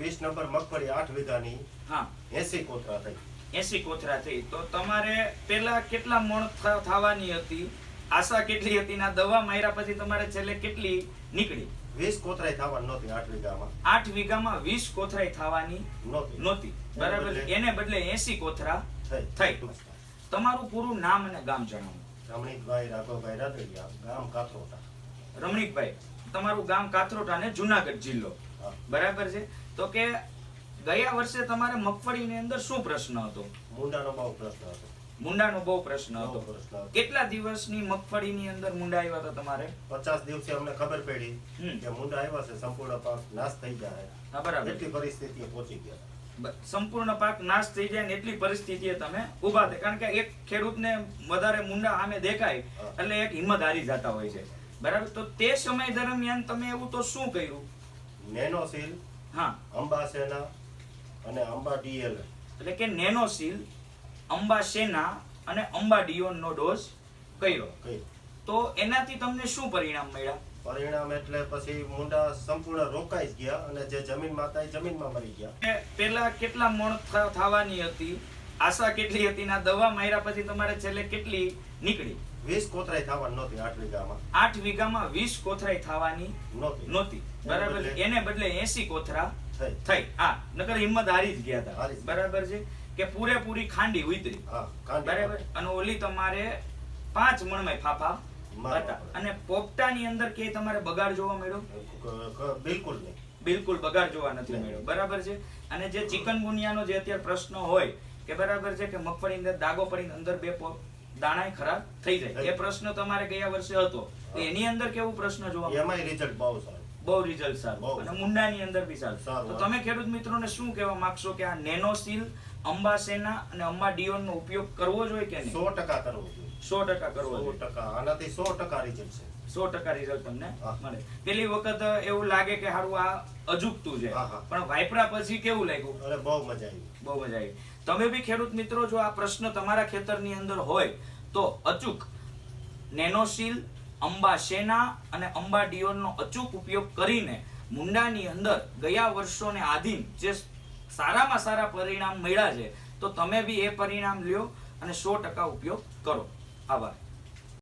20 number મગફળી 8 વીઘાની હા 80 કોથરા થઈ. 80 કોથરા થઈ. તો તમારે પેલા કેટલા મણ થવાની હતી, આશા કેટલી હતી, ના દવા માર્યા પછી તમારે છેલ્લે કેટલી નીકળી? 20 કોથરાઈ થવાની નહોતી 8 વીઘામાં. 8 વીઘામાં 20 કોથરાઈ થવાની નહોતી, બરાબર છે. એને બદલે 80 કોથરા થઈ. તમારું પૂરું નામ અને ગામ જણાવો. રમણીકભાઈ રાઘવભાઈ રાદડિયા, ગામ કાથરોટા. રમણીકભાઈ, તમારું ગામ કાથરોટા ને જુનાગઢ જિલ્લો, બરાબર છે. તો કે ગયા વર્ષે તમારે મગફળીની અંદર શું પ્રશ્ન હતો? મુંડાનો બહુ પ્રશ્ન હતો. મુંડાનો બહુ પ્રશ્ન હતો. કેટલા દિવસની મગફળીની અંદર મુંડા આવ્યા હતા તમારે? 50 દિવસે અમને ખબર પડી કે મુંડા આવ્યા છે, સંપૂર્ણ પાક નાશ થઈ જાય. હા, બરાબર. એટલી પરિસ્થિતિએ પહોંચી ગયા. સંપૂર્ણ પાક નાશ થઈ જાય ને એટલી પરિસ્થિતિએ તમે ઉભા થયા. કારણ કે એક ખેડૂતને વધારે મુંડા સામે દેખાય એટલે એક હિંમત હારી જતા હોય છે, બરાબર. તો તે સમય દરમિયાન તમે એવું તો શું કર્યું? નેનોસીલ, હા, અંબા સેના અને અંબા ડીએલ, એટલે કે નેનોસીલ, અંબા સેના અને અંબા ડીઓન નો ડોઝ કર્યો. તો એનાથી તમને શું પરિણામ મળ્યા? પરિણામ એટલે પછી મુંડા સંપૂર્ણ રોકાઈ ગયા અને જે જમીનમાં હતા એ જમીનમાં મરી ગયા. પેલા કેટલા મણ થવાની હતી, આશા કેટલી હતી, ના દવા માર્યા પછી તમારે છેલ્લે કેટલી નીકળી? 20 કોથરાઈ થવાની નહોતી 8 વીઘામાં. 8 વીઘામાં 20 કોથરાઈ થવાની નહોતી, બરાબર. એને બદલે 80 કોથરા થઈ. હા, નકર હિંમત હારી જ ગયા હતા, બરાબર છે. કે પૂરેપૂરી ખાંડી ઉતરી, બરાબર. અને ઓલી તમારે 5 મણમાં ફાફા હતા. અને પોપટાની અંદર કે તમારે બગાડ જોવા મળ્યો? બિલકુલ નહીં, બિલકુલ બગાડ જોવા નથી મળ્યો, બરાબર છે. અને જે ચિકનગુનિયાનો જે અત્યારે પ્રશ્ન હોય કે બરાબર છે કે મગફળી અંદર દાગો પડીને અંદર 2 દાણા ખરાબ થઈ જાય, એ પ્રશ્ન તમારે ગયા વર્ષે હતો. એની અંદર કેવું પ્રશ્ન જોવા મળ્યો? એમાંય રિઝલ્ટ બહુ સારું, બહુ રિઝલ્ટ સારું, અને મુંડાની અંદર બી સારું. તો તમે ખેડૂત મિત્રોને શું કહેવા માંગશો કે આ નેનોસીલ, અંબા સેના અને અંબા ડીઓન નો ઉપયોગ કરવો જોઈએ કે નહીં? 100% કરવો જોઈએ. 100% કરવો જોઈએ. 100%. આનાથી 100% રિઝલ્ટ છે. 100% રિઝલ્ટ તમને મળે. પેલી વખત એવું લાગે કે હારું આ અજુગતું છે, પણ વાપરા પછી કેવું લાગ્યું? અરે બહુ મજા આવી, બહુ મજા આવી. તમે બી ખેડૂત મિત્રો જો આ પ્રશ્ન તમારા ખેતરની અંદર હોય તો અચૂક નેનોસીલ, અંબા સેના અને અંબા ડીઓન નો અચૂક ઉપયોગ કરીને મુંડાની અંદર ગયા વર્ષોને આધીન જે સારામાં સારા પરિણામ મળ્યા છે, તો તમે બી એ પરિણામ લ્યો અને 100% ઉપયોગ કરો. આભાર.